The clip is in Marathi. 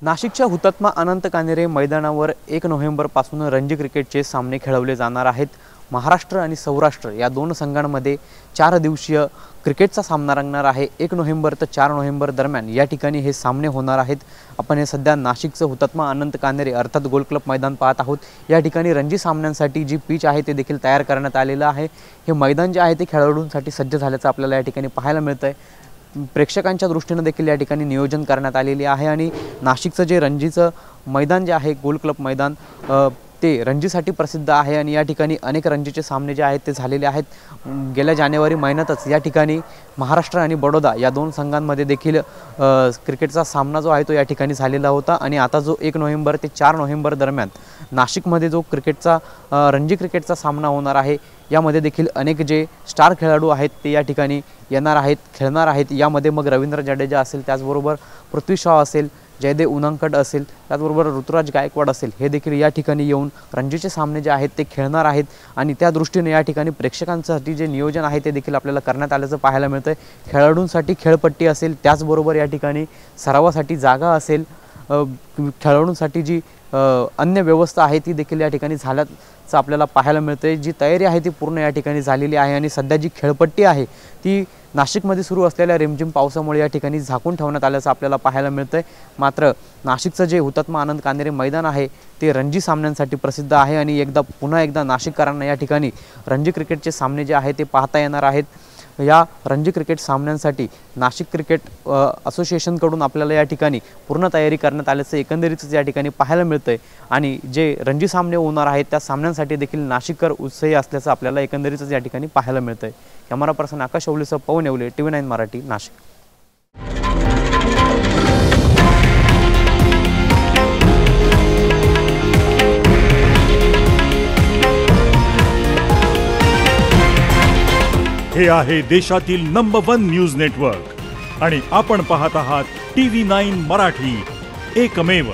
नाशिकच्या हुतात्मा अनंत कान्हेरे मैदानावर 1 नोव्हेंबरपासून रणजी क्रिकेटचे सामने खेळवले जाणार आहेत। महाराष्ट्र आणि सौराष्ट्र या दोन संघांमध्ये 4 दिवसीय क्रिकेटचा सामना रंगणार आहे। 1 नोव्हेंबर ते 4 नोव्हेंबर दरम्यान या ठिकाणी हे सामने होणार आहेत। आपण हे सध्या नाशिकचं हुतात्मा अनंत कान्हेरे अर्थात गोल क्लब मैदान पाहत आहोत। या ठिकाणी रणजी सामन्यांसाठी जी पिच आहे ते देखील तयार करण्यात आलेलं आहे। हे मैदान जे आहे ते खेळाडूंसाठी सज्ज झाल्याचं आपल्याला या ठिकाणी पाहायला मिळतंय। प्रेक्षकांच्या दृष्टीने देखील या ठिकाणी नियोजन करण्यात आलेले आहे आणि नाशिकचं जे रणजीचं मैदान जे आहे गोल क्लब मैदान ते रणजीसाठी प्रसिद्ध आहे आणि या ठिकाणी अनेक रणजीचे सामने जे आहेत ते झालेले आहेत। गेल्या जानेवारी महिन्यातच या ठिकाणी महाराष्ट्र आणि बडोदा या दोन संघांमध्ये देखील क्रिकेटचा सामना जो आहे तो या ठिकाणी झालेला होता आणि आता जो 1 नोव्हेंबर ते 4 नोव्हेंबर दरम्यान नाशिकमध्ये जो रणजी क्रिकेटचा सामना होणार आहे यामध्ये देखील अनेक जे स्टार खेळाडू आहेत ते या ठिकाणी येणार आहेत, खेळणार आहेत। यामध्ये मग रवींद्र जडेजा असेल, त्याचबरोबर पृथ्वी शॉ असेल, जयदेव उनादकट असेल, त्याचबरोबर ऋतुराज गायकवाड असेल, हे देखील या ठिकाणी येऊन रणजीचे सामने जे आहेत ते खेळणार आहेत आणि त्या दृष्टीने या ठिकाणी प्रेक्षकांसाठी जे नियोजन आहे ते देखील आपल्याला करण्यात आल्याचं पाहायला मिळतंय। खेळाडूंसाठी खेळपट्टी असेल, त्याचबरोबर या ठिकाणी सरावासाठी जागा असेल, खेळाडूंसाठी जी अन्य व्यवस्था आहे ती देखील या ठिकाणी झाल्याचं आपल्याला पाहायला मिळतंय। जी तयारी आहे ती पूर्ण या ठिकाणी झालेली आहे आणि सध्या जी खेळपट्टी आहे ती नाशिकमध्ये सुरू असलेल्या रिमझिम पावसामुळे या ठिकाणी झाकून ठेवण्यात आल्याचं आपल्याला पाहायला मिळतंय। मात्र नाशिकचं जे हुतात्मा अनंत कान्हेरे मैदान आहे ते रणजी सामन्यांसाठी प्रसिद्ध आहे आणि पुन्हा एकदा नाशिककरांना या ठिकाणी रणजी क्रिकेटचे सामने जे आहे ते पाहता येणार आहेत। या रणजी क्रिकेट सामन्यांसाठी नाशिक क्रिकेट असोसिएशनकडून आपल्याला या ठिकाणी पूर्ण तयारी करण्यात आल्याचं एकंदरीतच या ठिकाणी पाहायला मिळतंय आणि जे रणजी सामने होणार आहेत त्या सामन्यांसाठी देखील नाशिककर उत्साही असल्याचं आपल्याला एकंदरीतच या ठिकाणी पाहायला मिळतंय। कॅमेरा पर्सन आकाश ओवलेसह पवन येवले, TV9 मराठी, नाशिक। हे आहे देशातील नंबर 1 न्यूज नेटवर्क आणि आपण पाहत आहात TV9 मराठी, एकमेव।